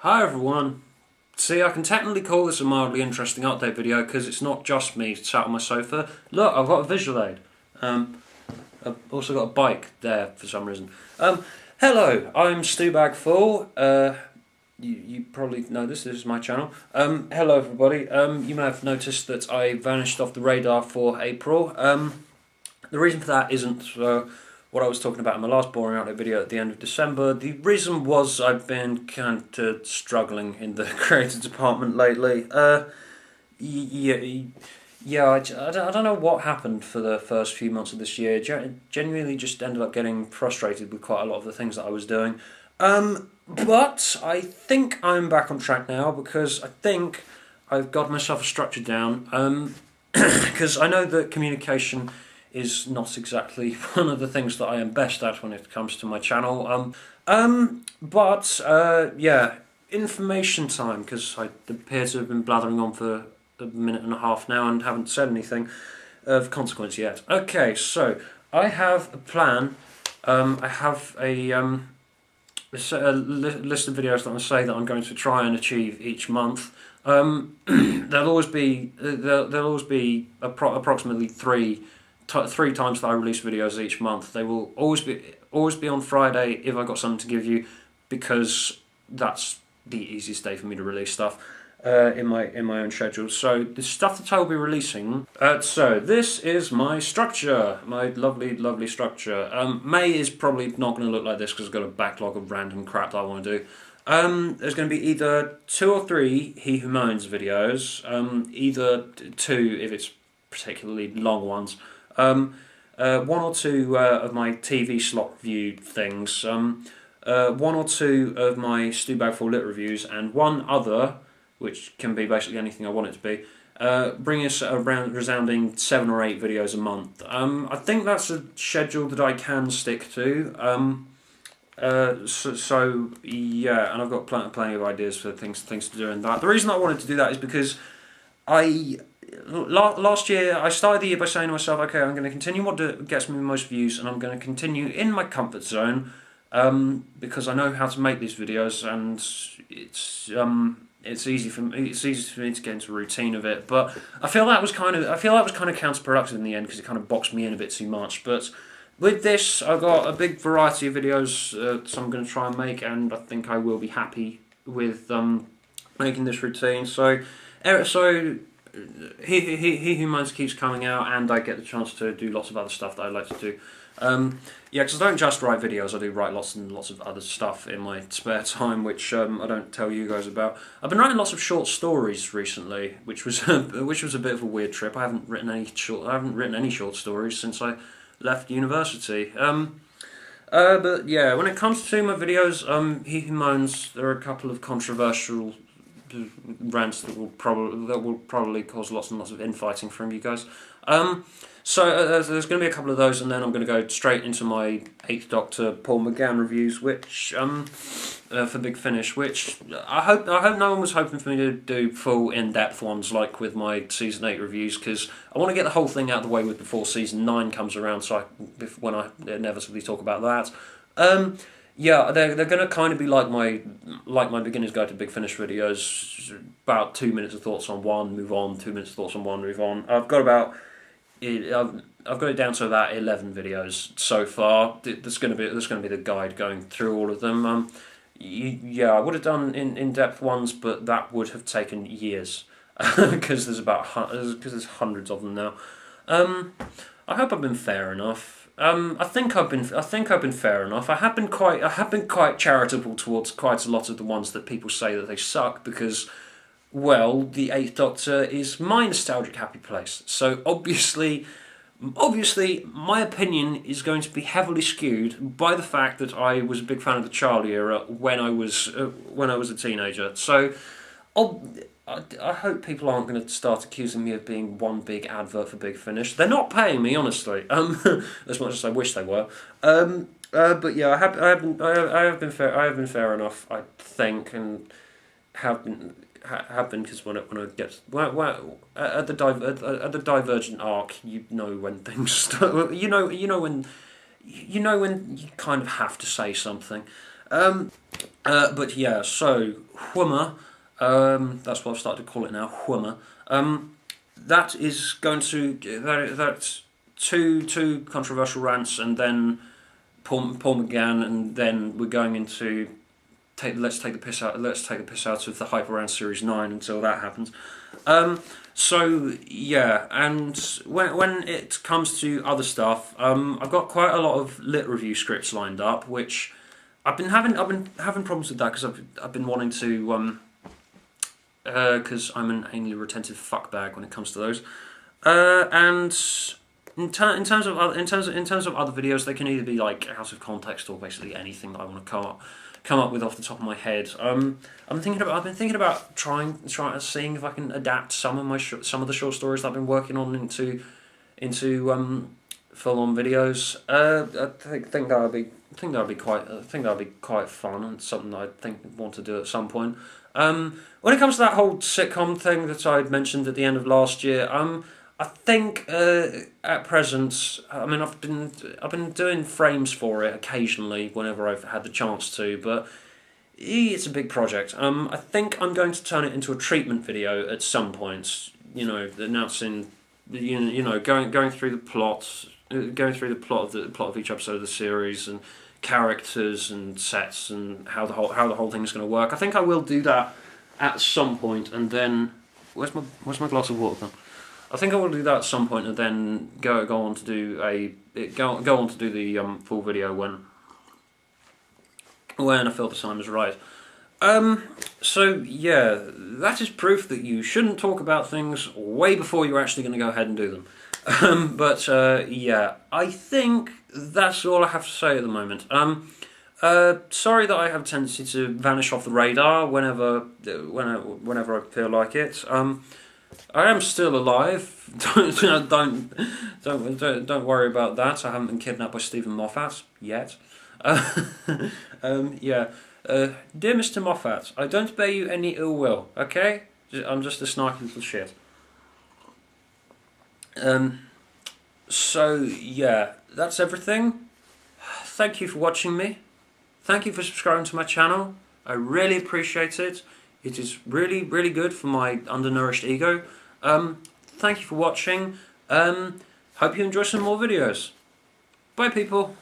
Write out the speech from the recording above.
Hi everyone. See, I can technically call this a mildly interesting update video because it's not just me sat on my sofa. Look, I've got a visual aid. I've also got a bike there for some reason. Hello, I'm Stewbagfull. You probably know this is my channel. Hello everybody. You may have noticed that I vanished off the radar for April. The reason for that isn't what I was talking about in my last boring update video at the end of December. The reason was I've been kind of struggling in the creative department lately. Yeah, I don't know what happened for the first few months of this year. Genuinely just ended up getting frustrated with quite a lot of the things that I was doing. But I think I'm back on track now because I think I've got myself a structure down. Because I know that communication is not exactly one of the things that I am best at when it comes to my channel. Yeah, information time, because I appear to have been blathering on for a minute and a half now and haven't said anything of consequence yet. Okay, so I have a plan. I have a list of videos that I say that I'm going to try and achieve each month. There'll always be approximately three times that I release videos each month. They will always be on Friday if I've got something to give you, because that's the easiest day for me to release stuff in my own schedule. So the stuff that I will be releasing. So this is my structure, my lovely structure. May is probably not going to look like this because I've got a backlog of random crap that I want to do. There's going to be either 2 or 3 He Who Moans videos, either 2 if it's particularly long ones, 1 or 2 of my TV slot review things, 1 or 2 of my Stewbagfull lit reviews, and 1 other, which can be basically anything I want it to be, bring us around resounding 7 or 8 videos a month. I think that's a schedule that I can stick to. So yeah, and I've got plenty of ideas for things to do in that. The reason I wanted to do that is because last year I started the year by saying to myself, okay, I'm going to continue what gets me the most views, and I'm going to continue in my comfort zone, because I know how to make these videos, and it's easy for me to get into a routine of it. But I feel that was kind of counterproductive in the end, because it kind of boxed me in a bit too much. But with this, I've got a big variety of videos, so I'm going to try and make, and I think I will be happy with making this routine. So He Who Moans keeps coming out, and I get the chance to do lots of other stuff that I like to do. Yeah, because I don't just write videos, I do write lots and lots of other stuff in my spare time, which I don't tell you guys about. I've been writing lots of short stories recently, which was a bit of a weird trip. I haven't written any short stories since I left university. But yeah, when it comes to my videos, He Who Moans, there are a couple of controversial rants that will probably cause lots and lots of infighting from you guys. So there's going to be a couple of those, and then I'm going to go straight into my 8th Doctor Paul McGann reviews, which for Big Finish, which I hope no one was hoping for me to do full in-depth ones like with my Season 8 reviews, because I want to get the whole thing out of the way before Season 9 comes around, so when I inevitably talk about that. Yeah, they're going to kind of be like my beginner's guide to Big Finish videos. About 2 minutes of thoughts on one, move on. 2 minutes of thoughts on one, move on. I've got it down to about 11 videos so far. There's going to be the guide going through all of them. Yeah, I would have done in-depth ones, but that would have taken years because there's hundreds of them now. I hope I've been fair enough. I think I've been fair enough. I have been quite charitable towards quite a lot of the ones that people say that they suck, because, well, the 8th Doctor is my nostalgic happy place. So obviously, my opinion is going to be heavily skewed by the fact that I was a big fan of the Charlie era when I was a teenager. So I hope people aren't going to start accusing me of being one big advert for Big Finish. They're not paying me, honestly, as much as I wish they were. But yeah, I have been fair enough, I think, and have been because when I get at the Divergent arc, you know when things start. You know when you kind of have to say something. But yeah, so Whummer, that's what I've started to call it now, Whummer. That is going to that's two controversial rants, and then Paul McGann, and then we're going into let's take the piss out of the Hyper Round Series 9 until that happens. So yeah, and when it comes to other stuff, I've got quite a lot of lit review scripts lined up, which I've been having problems with that because I've been wanting to because I'm an anally retentive fuckbag when it comes to those, and. In terms of other videos, they can either be like out of context or basically anything that I want to come up with off the top of my head. I've been thinking about trying seeing if I can adapt some of the short stories that I've been working on into full on videos. I think that would be quite fun, and something that I want to do at some point. When it comes to that whole sitcom thing that I mentioned at the end of last year, I think at present, I mean, I've been doing frames for it occasionally whenever I've had the chance to, but it's a big project. I think I'm going to turn it into a treatment video at some point. You know, announcing, going through the plot, of each episode of the series, and characters and sets, and how the whole thing is going to work. I think I will do that at some point, and then where's my glass of water? I think I will do that at some point, and then go on to do the full video when I feel the time is right. So yeah, that is proof that you shouldn't talk about things way before you're actually going to go ahead and do them. But yeah, I think that's all I have to say at the moment. Sorry that I have a tendency to vanish off the radar whenever I feel like it. I am still alive. Don't worry about that. I haven't been kidnapped by Stephen Moffat yet. Yeah. Dear Mr. Moffat, I don't bear you any ill will. Okay, I'm just a snarky little shit. So yeah, that's everything. Thank you for watching me. Thank you for subscribing to my channel. I really appreciate it. It is really, really good for my undernourished ego. Thank you for watching. Hope you enjoy some more videos. Bye, people.